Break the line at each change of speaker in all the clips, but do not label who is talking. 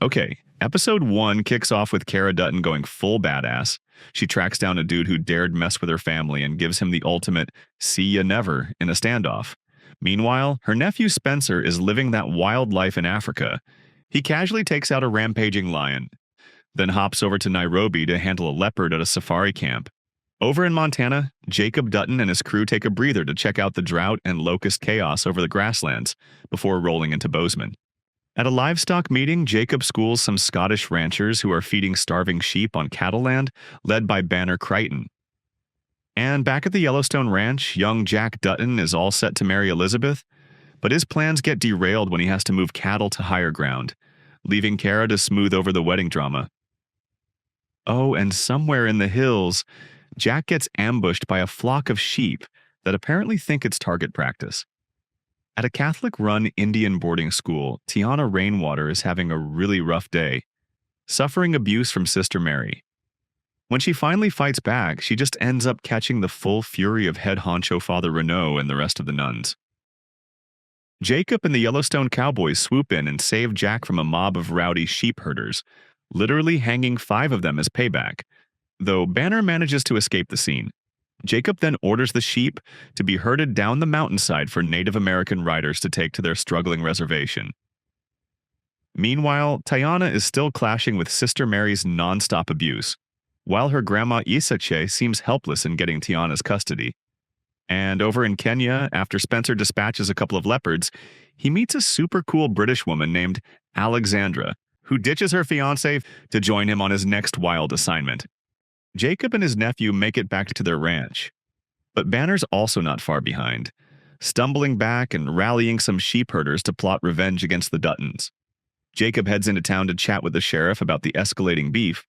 Okay, episode 1 kicks off with Cara Dutton going full badass. She tracks down a dude who dared mess with her family and gives him the ultimate see ya never in a standoff. Meanwhile, her nephew Spencer is living that wild life in Africa. He casually takes out a rampaging lion, then hops over to Nairobi to handle a leopard at a safari camp. Over in Montana, Jacob Dutton and his crew take a breather to check out the drought and locust chaos over the grasslands before rolling into Bozeman. At a livestock meeting, Jacob schools some Scottish ranchers who are feeding starving sheep on cattle land, led by Banner Creighton. And back at the Yellowstone ranch, young Jack Dutton is all set to marry Elizabeth, but his plans get derailed when he has to move cattle to higher ground, leaving Cara to smooth over the wedding drama. Oh, and somewhere in the hills, Jack gets ambushed by a flock of sheep that apparently think it's target practice. At a Catholic-run Indian boarding school, Teonna Rainwater is having a really rough day, suffering abuse from Sister Mary. When she finally fights back, she just ends up catching the full fury of head honcho Father Renaud and the rest of the nuns. Jacob and the Yellowstone cowboys swoop in and save Jack from a mob of rowdy sheep herders, literally hanging 5 of them as payback, though Banner manages to escape the scene. Jacob then orders the sheep to be herded down the mountainside for Native American riders to take to their struggling reservation. Meanwhile, Teonna is still clashing with Sister Mary's nonstop abuse, while her grandma Isache seems helpless in getting Tionna's custody. And over in Kenya, after Spencer dispatches a couple of leopards, he meets a super cool British woman named Alexandra, who ditches her fiancé to join him on his next wild assignment. Jacob and his nephew make it back to their ranch, but Banner's also not far behind, stumbling back and rallying some sheep herders to plot revenge against the Duttons. Jacob heads into town to chat with the sheriff about the escalating beef,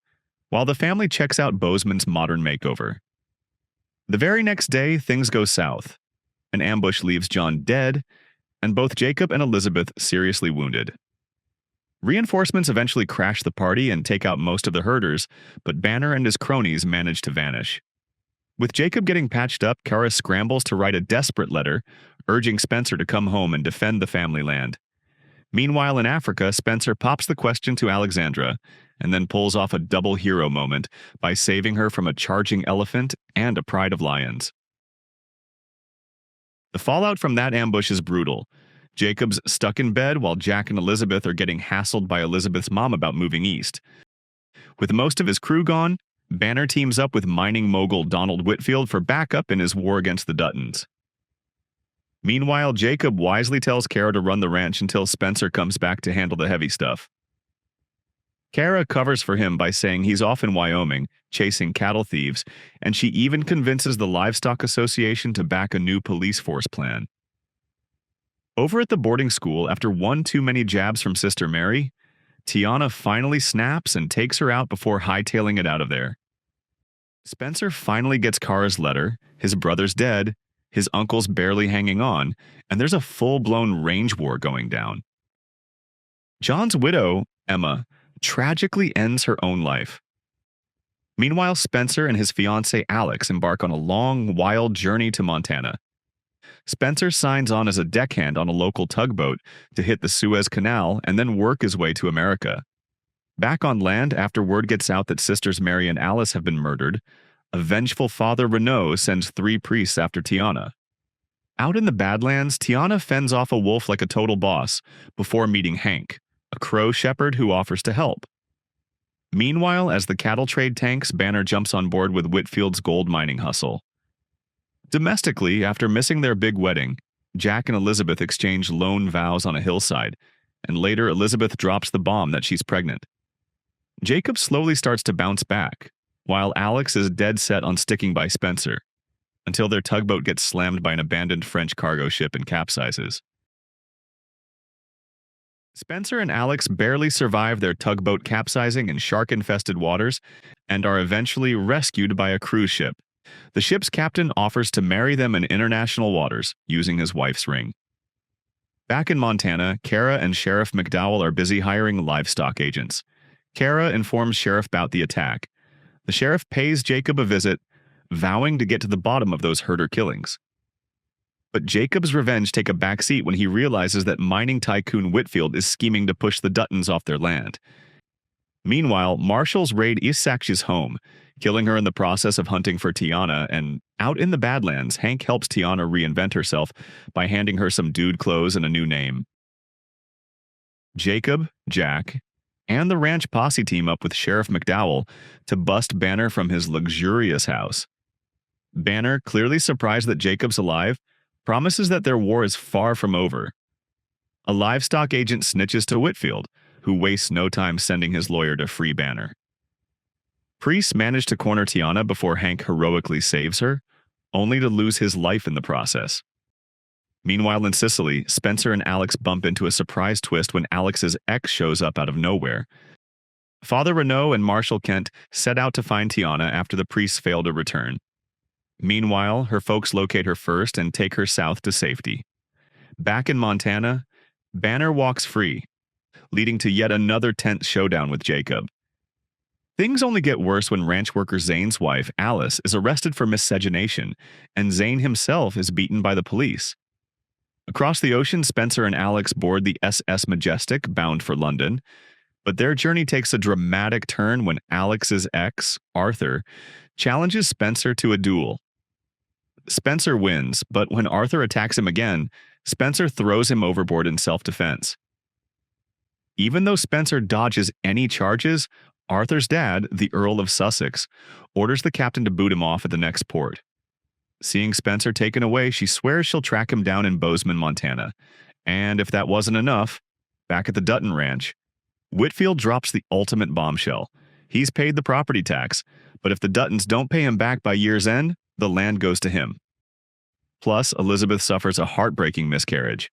while the family checks out Bozeman's modern makeover. The very next day, things go south. An ambush leaves John dead, and both Jacob and Elizabeth seriously wounded. Reinforcements eventually crash the party and take out most of the herders, but Banner and his cronies manage to vanish. With Jacob getting patched up, Cara scrambles to write a desperate letter, urging Spencer to come home and defend the family land. Meanwhile, in Africa, Spencer pops the question to Alexandra, and then pulls off a double hero moment by saving her from a charging elephant and a pride of lions. The fallout from that ambush is brutal. Jacob's stuck in bed while Jack and Elizabeth are getting hassled by Elizabeth's mom about moving east. With most of his crew gone, Banner teams up with mining mogul Donald Whitfield for backup in his war against the Duttons. Meanwhile, Jacob wisely tells Cara to run the ranch until Spencer comes back to handle the heavy stuff. Cara covers for him by saying he's off in Wyoming, chasing cattle thieves, and she even convinces the Livestock Association to back a new police force plan. Over at the boarding school, after one too many jabs from Sister Mary, Teonna finally snaps and takes her out before hightailing it out of there. Spencer finally gets Cara's letter, his brother's dead, his uncle's barely hanging on, and there's a full-blown range war going down. John's widow, Emma, tragically ends her own life. Meanwhile, Spencer and his fiancée Alex embark on a long, wild journey to Montana. Spencer signs on as a deckhand on a local tugboat to hit the Suez Canal and then work his way to America. Back on land, after word gets out that Sisters Mary and Alice have been murdered, a vengeful Father Renaud sends 3 priests after Teonna. Out in the Badlands, Teonna fends off a wolf like a total boss before meeting Hank, a crow shepherd who offers to help. Meanwhile, as the cattle trade tanks, Banner jumps on board with Whitfield's gold mining hustle. Domestically, after missing their big wedding, Jack and Elizabeth exchange lone vows on a hillside, and later Elizabeth drops the bomb that she's pregnant. Jacob slowly starts to bounce back, while Alex is dead set on sticking by Spencer, until their tugboat gets slammed by an abandoned French cargo ship and capsizes. Spencer and Alex barely survive their tugboat capsizing in shark-infested waters and are eventually rescued by a cruise ship. The ship's captain offers to marry them in international waters using his wife's ring. Back in Montana, Cara and Sheriff McDowell are busy hiring livestock agents. Cara informs Sheriff about the attack. The sheriff pays Jacob a visit, vowing to get to the bottom of those herder killings. But Jacob's revenge take a backseat when he realizes that mining tycoon Whitfield is scheming to push the Duttons off their land. Meanwhile, Marshals raid Isak's home, killing her in the process of hunting for Teonna, and out in the Badlands, Hank helps Teonna reinvent herself by handing her some dude clothes and a new name. Jacob, Jack, and the ranch posse team up with Sheriff McDowell to bust Banner from his luxurious house. Banner, clearly surprised that Jacob's alive, promises that their war is far from over. A livestock agent snitches to Whitfield, who wastes no time sending his lawyer to free Banner. Priests manage to corner Teonna before Hank heroically saves her, only to lose his life in the process. Meanwhile in Sicily, Spencer and Alex bump into a surprise twist when Alex's ex shows up out of nowhere. Father Renaud and Marshal Kent set out to find Teonna after the priests fail to return. Meanwhile, her folks locate her first and take her south to safety. Back in Montana, Banner walks free, leading to yet another tense showdown with Jacob. Things only get worse when ranch worker Zane's wife, Alice, is arrested for miscegenation, and Zane himself is beaten by the police. Across the ocean, Spencer and Alex board the SS Majestic, bound for London, but their journey takes a dramatic turn when Alex's ex, Arthur, challenges Spencer to a duel. Spencer wins, but when Arthur attacks him again, Spencer throws him overboard in self-defense. Even though Spencer dodges any charges, Arthur's dad, the Earl of Sussex, orders the captain to boot him off at the next port. Seeing Spencer taken away, she swears she'll track him down in Bozeman, Montana. And if that wasn't enough, back at the Dutton Ranch, Whitfield drops the ultimate bombshell. He's paid the property tax, but if the Duttons don't pay him back by year's end, the land goes to him. Plus, Elizabeth suffers a heartbreaking miscarriage.